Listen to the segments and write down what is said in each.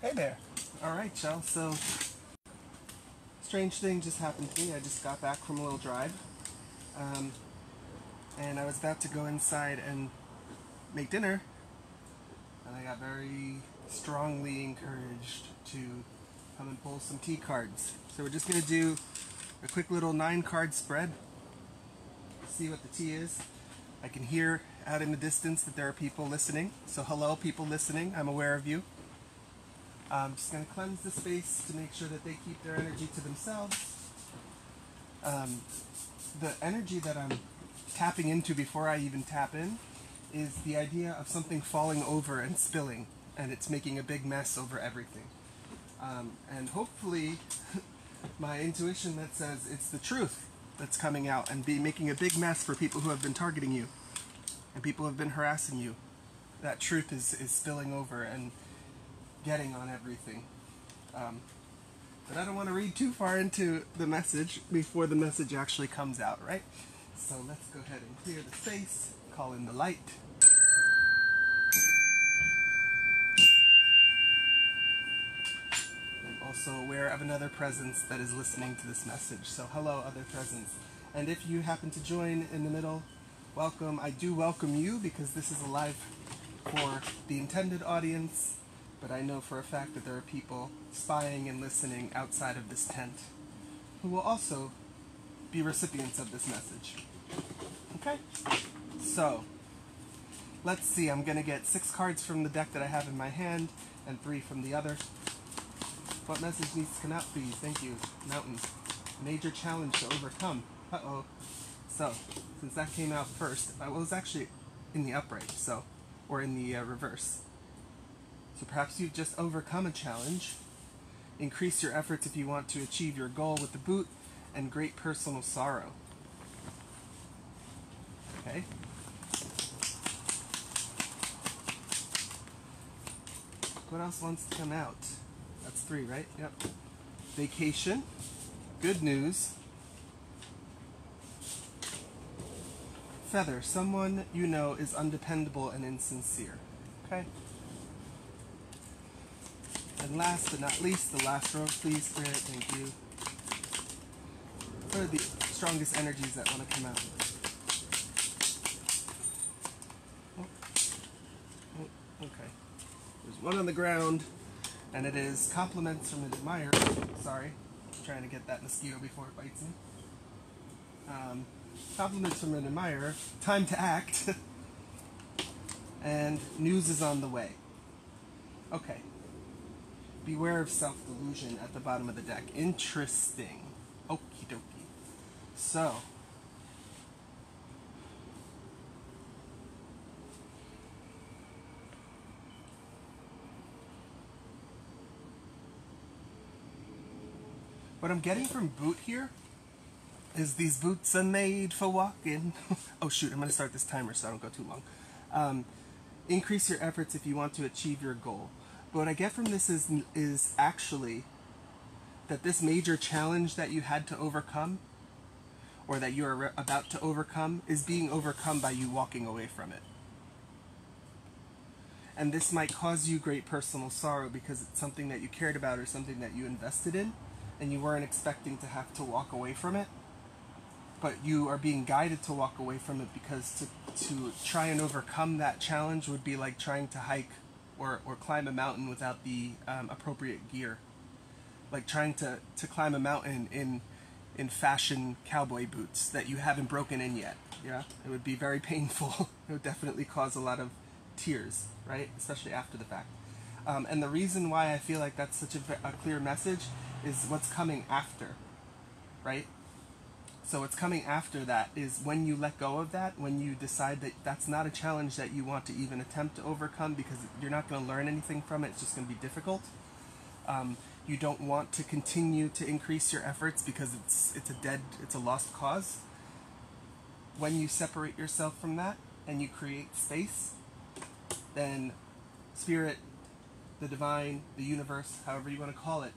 Hey there. All right, y'all. So, strange thing just happened to me. I just got back from a little drive, um, and I was about to go inside and make dinner, and I got very strongly encouraged to come and pull some tea cards. So we're just gonna do a quick little 9-card spread. See what the tea is. I can hear out in the distance that there are people listening. So hello, people listening. I'm aware of you. I'm just going to cleanse the space to make sure that they keep their energy to themselves. The energy that I'm tapping into before I even tap in is the idea of something falling over and spilling, and it's making a big mess over everything. And hopefully, my intuition that says it's the truth that's coming out and be making a big mess for people who have been targeting you and people who have been harassing you. That truth is spilling over and getting on everything. But I don't want to read too far into the message before the message actually comes out, right? So let's go ahead and clear the space, call in the light. I'm also aware of another presence that is listening to this message. So hello, other presence. And if you happen to join in the middle, welcome. I do welcome you because this is a live for the intended audience. But I know for a fact that there are people spying and listening outside of this tent who will also be recipients of this message. Okay? So, let's see. I'm going to get 6 cards from the deck that I have in my hand and 3 from the other. What message needs to come out, please? Thank you. Mountain. Major challenge to overcome. Uh-oh. So, since that came out first, I was actually in the upright, so, or in the reverse. So perhaps you've just overcome a challenge. Increase your efforts if you want to achieve your goal with the boot, and great personal sorrow. Okay? What else wants to come out? That's 3, right? Yep. Vacation. Good news. Feather. Someone you know is undependable and insincere. Okay? And last but not least, the last row, please, Spirit, thank you. What are the strongest energies that want to come out? Okay. There's one on the ground, and it is compliments from an admirer. Sorry, I'm trying to get that mosquito before it bites me. Compliments from an admirer, time to act, and news is on the way. Okay. Beware of self-delusion at the bottom of the deck. Interesting. Okie dokie. So, what I'm getting from boot here is these boots are made for walking. Oh shoot, I'm going to start this timer so I don't go too long. Increase your efforts if you want to achieve your goal. But what I get from this is actually that this major challenge that you had to overcome, or that you are about to overcome, is being overcome by you walking away from it. And this might cause you great personal sorrow because it's something that you cared about or something that you invested in, and you weren't expecting to have to walk away from it. But you are being guided to walk away from it because to try and overcome that challenge would be like trying to hike or climb a mountain without the appropriate gear. Like trying to climb a mountain in fashion cowboy boots that you haven't broken in yet. Yeah, it would be very painful. It would definitely cause a lot of tears, right? Especially after the fact. And the reason why I feel like that's such a clear message is what's coming after, right? So what's coming after that is when you let go of that, when you decide that that's not a challenge that you want to even attempt to overcome because you're not going to learn anything from it, it's just going to be difficult. You don't want to continue to increase your efforts because it's a lost cause. When you separate yourself from that and you create space, then Spirit, the divine, the universe, however you want to call it,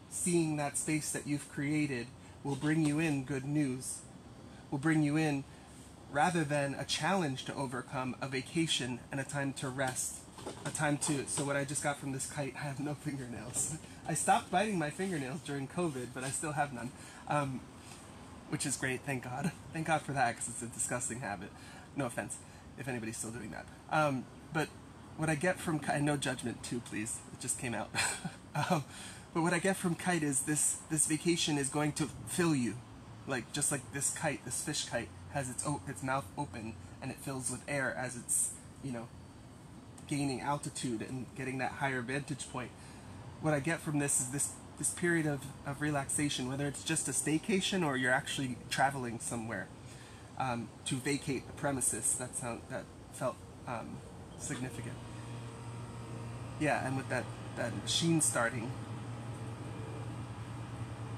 seeing that space that you've created will bring you in good news, will bring you in, rather than a challenge to overcome, a vacation and a time to rest a time to, so what I just got from this kite, I have no fingernails. I stopped biting my fingernails during COVID, but I still have none, which is great, thank God. Thank God for that, because it's a disgusting habit. No offense, if anybody's still doing that. But what I get from kite, and no judgment too, please, it just came out. But what I get from kite is this vacation is going to fill you. Like, just like this kite, this fish kite, has its mouth open, and it fills with air as it's, you know, gaining altitude and getting that higher vantage point. What I get from this is this period of relaxation, whether it's just a staycation or you're actually traveling somewhere to vacate the premises. That felt significant. Yeah, and with that machine starting.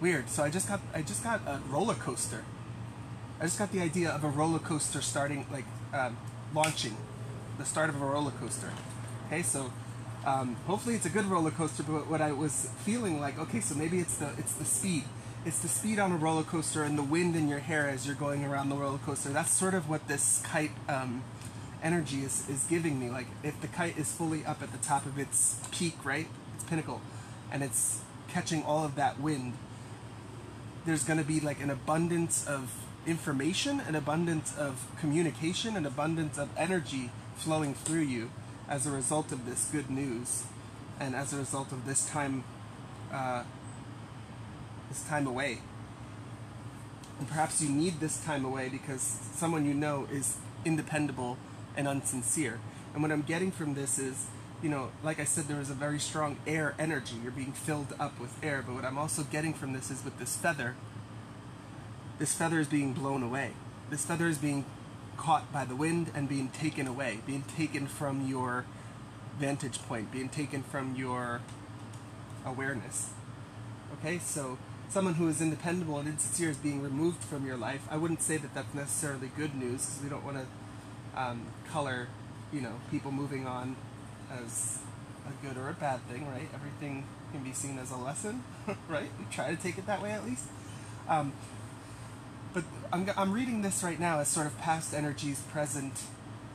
Weird. So I just got a roller coaster. I just got the idea of a roller coaster starting, like launching, the start of a roller coaster. Okay, so hopefully it's a good roller coaster. But what I was feeling like, okay, so maybe it's the speed. It's the speed on a roller coaster and the wind in your hair as you're going around the roller coaster. That's sort of what this kite energy is giving me. Like, if the kite is fully up at the top of its peak, right, its pinnacle, and it's catching all of that wind, there's going to be like an abundance of information, an abundance of communication, an abundance of energy flowing through you as a result of this good news, and as a result of this time away. And perhaps you need this time away because someone you know is independable and unsincere. And what I'm getting from this is, you know, like I said, there is a very strong air energy. You're being filled up with air. But what I'm also getting from this is, with this feather is being blown away. This feather is being caught by the wind and being taken away, being taken from your vantage point, being taken from your awareness. Okay, so someone who is independent and insincere is being removed from your life. I wouldn't say that that's necessarily good news, because we don't want to color, you know, people moving on as a good or a bad thing, right? Everything can be seen as a lesson, right? We try to take it that way, at least. But I'm reading this right now as sort of past energies, present,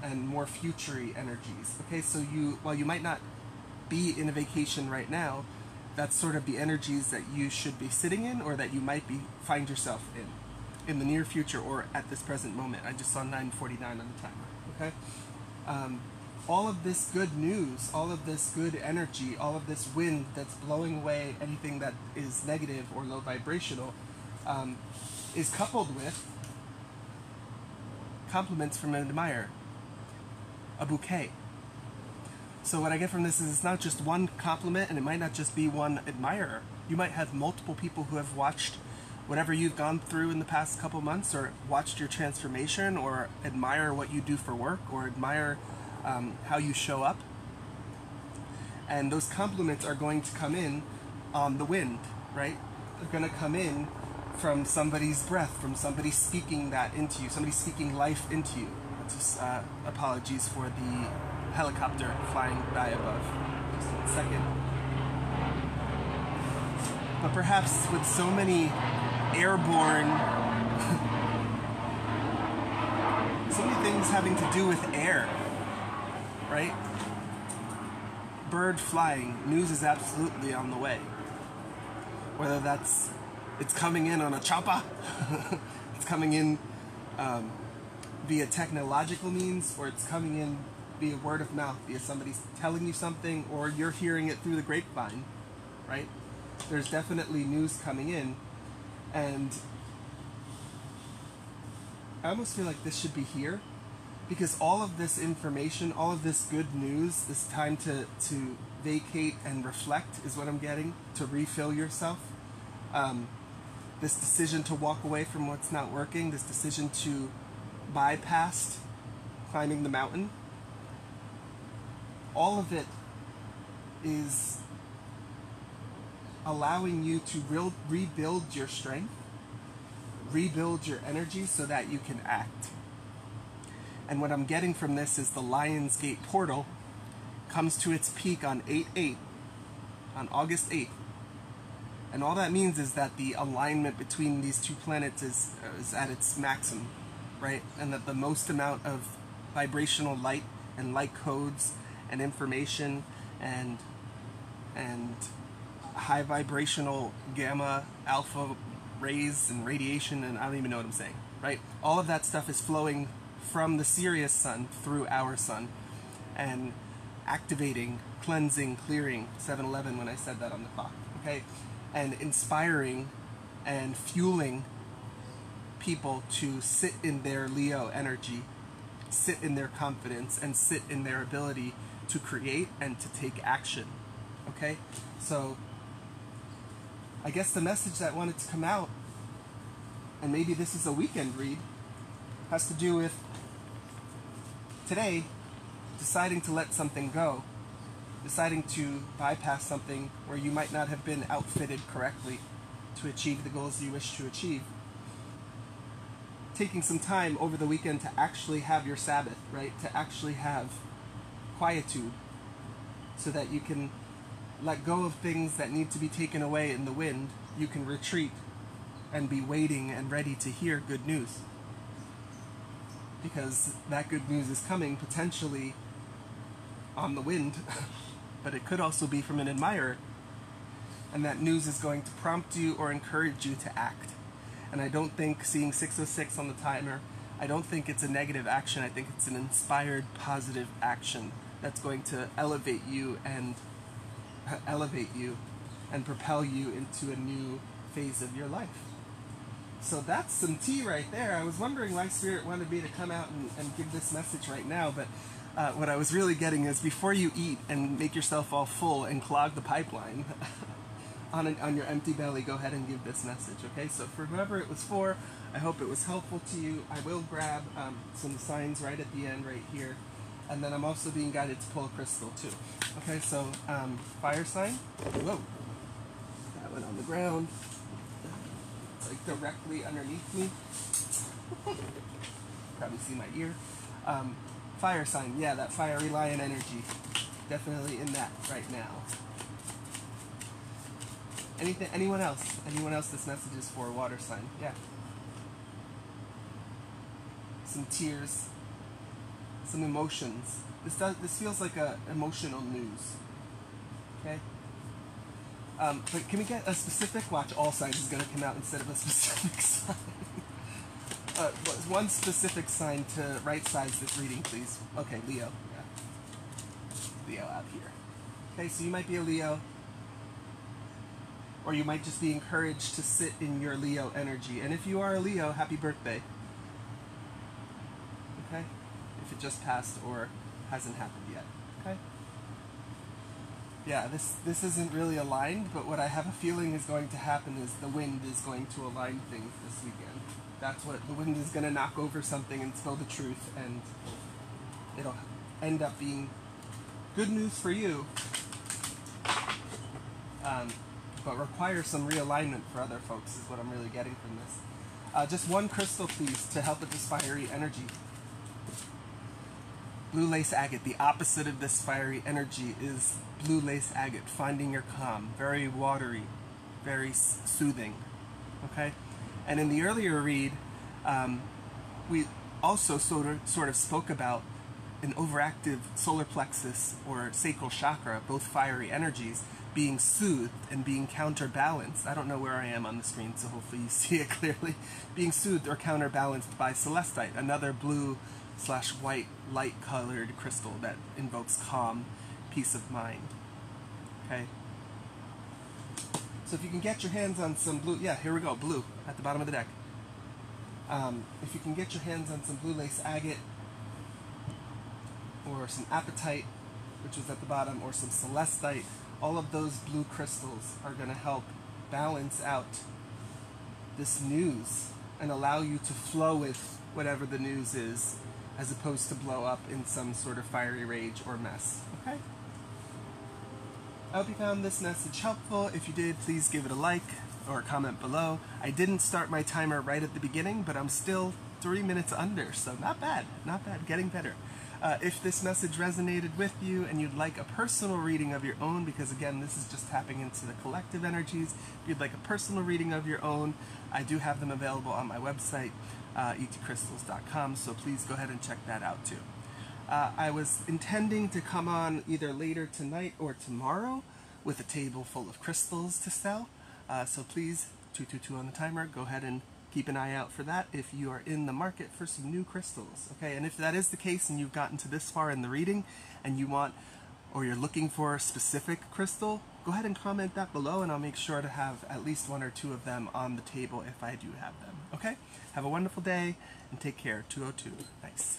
and more future-y energies. Okay, so while you might not be in a vacation right now, that's sort of the energies that you should be sitting in, or that you might find yourself in the near future or at this present moment. I just saw 9:49 on the timer. Okay. All of this good news, all of this good energy, all of this wind that's blowing away anything that is negative or low vibrational, is coupled with compliments from an admirer, a bouquet. So what I get from this is, it's not just one compliment, and it might not just be one admirer. You might have multiple people who have watched whatever you've gone through in the past couple months, or watched your transformation, or admire what you do for work, or admire how you show up. And those compliments are going to come in on the wind, right? They're going to come in from somebody's breath, from somebody speaking that into you, somebody speaking life into you. Just apologies for the helicopter flying by above. Just a second. But perhaps with so many airborne, so many things having to do with air, right? Bird flying, news is absolutely on the way. Whether it's coming in on a chopper, it's coming in via technological means, or it's coming in via word of mouth, via somebody telling you something, or you're hearing it through the grapevine, right? There's definitely news coming in, and I almost feel like this should be here, because all of this information, all of this good news, this time to vacate and reflect is what I'm getting, to refill yourself. This decision to walk away from what's not working, this decision to bypass climbing the mountain, all of it is allowing you to rebuild your strength, rebuild your energy so that you can act. And what I'm getting from this is the Lionsgate portal comes to its peak on 8/8, on August 8th. And all that means is that the alignment between these two planets is at its maximum, right? And that the most amount of vibrational light and light codes and information and high vibrational gamma, alpha rays and radiation, and I don't even know what I'm saying, right? All of that stuff is flowing from the Sirius sun through our sun and activating, cleansing, clearing, 7-Eleven when I said that on the clock, okay? And inspiring and fueling people to sit in their Leo energy, sit in their confidence, and sit in their ability to create and to take action, okay? So I guess the message that wanted to come out, and maybe this is a weekend read, has to do with today deciding to let something go, deciding to bypass something where you might not have been outfitted correctly to achieve the goals you wish to achieve. Taking some time over the weekend to actually have your Sabbath, right? To actually have quietude so that you can let go of things that need to be taken away in the wind. You can retreat and be waiting and ready to hear good news. Because that good news is coming potentially on the wind, but it could also be from an admirer. And that news is going to prompt you or encourage you to act. And I don't think seeing 606 on the timer, I don't think it's a negative action. I think it's an inspired, positive action that's going to elevate you and propel you into a new phase of your life. So that's some tea right there. I was wondering why Spirit wanted me to come out and give this message right now, but what I was really getting is before you eat and make yourself all full and clog the pipeline, on your empty belly, go ahead and give this message, okay? So for whoever it was for, I hope it was helpful to you. I will grab some signs right at the end right here, and then I'm also being guided to pull a crystal too. Okay, so fire sign. Whoa, that went on the ground. It's like directly underneath me. Probably see my ear. Fire sign, yeah, that fiery lion energy. Definitely in that right now. Anyone else? Anyone else this message is for? Water sign, yeah. Some tears, some emotions. This feels like a emotional news. Okay. But can we get a specific? Watch, all signs is going to come out instead of a specific sign. One specific sign to right size this reading, please. Okay, Leo. Yeah. Leo out here. Okay, so you might be a Leo. Or you might just be encouraged to sit in your Leo energy. And if you are a Leo, happy birthday. Okay? If it just passed or hasn't happened yet. Okay? Yeah, this isn't really aligned, but what I have a feeling is going to happen is the wind is going to align things this weekend. That's what the wind is going to knock over something and spill the truth, and it'll end up being good news for you. But require some realignment for other folks is what I'm really getting from this. Just one crystal, please, to help with this fiery energy. Blue lace agate. The opposite of this fiery energy is blue lace agate, finding your calm. Very watery, very soothing. Okay? And in the earlier read, we also sort of spoke about an overactive solar plexus or sacral chakra, both fiery energies, being soothed and being counterbalanced. I don't know where I am on the screen, so hopefully you see it clearly. Being soothed or counterbalanced by celestite, another blue/white light-colored crystal that invokes calm, peace of mind. Okay? So if you can get your hands on some blue, yeah, here we go, blue, at the bottom of the deck. If you can get your hands on some blue lace agate, or some apatite, which was at the bottom, or some celestite, all of those blue crystals are going to help balance out this news and allow you to flow with whatever the news is, as opposed to blow up in some sort of fiery rage or mess. Okay? I hope you found this message helpful. If you did, please give it a like or a comment below. I didn't start my timer right at the beginning, but I'm still 3 minutes under, so not bad, getting better. If this message resonated with you and you'd like a personal reading of your own, because again, this is just tapping into the collective energies, if you'd like a personal reading of your own, I do have them availavailable on my website, etcrystals.com, so please go ahead and check that out too. I was intending to come on either later tonight or tomorrow with a table full of crystals to sell. So please, 222 on the timer, go ahead and keep an eye out for that if you are in the market for some new crystals. Okay, and if that is the case and you've gotten to this far in the reading and you want, or you're looking for a specific crystal, go ahead and comment that below and I'll make sure to have at least 1 or 2 of them on the table if I do have them. Okay, have a wonderful day and take care. 202. Nice.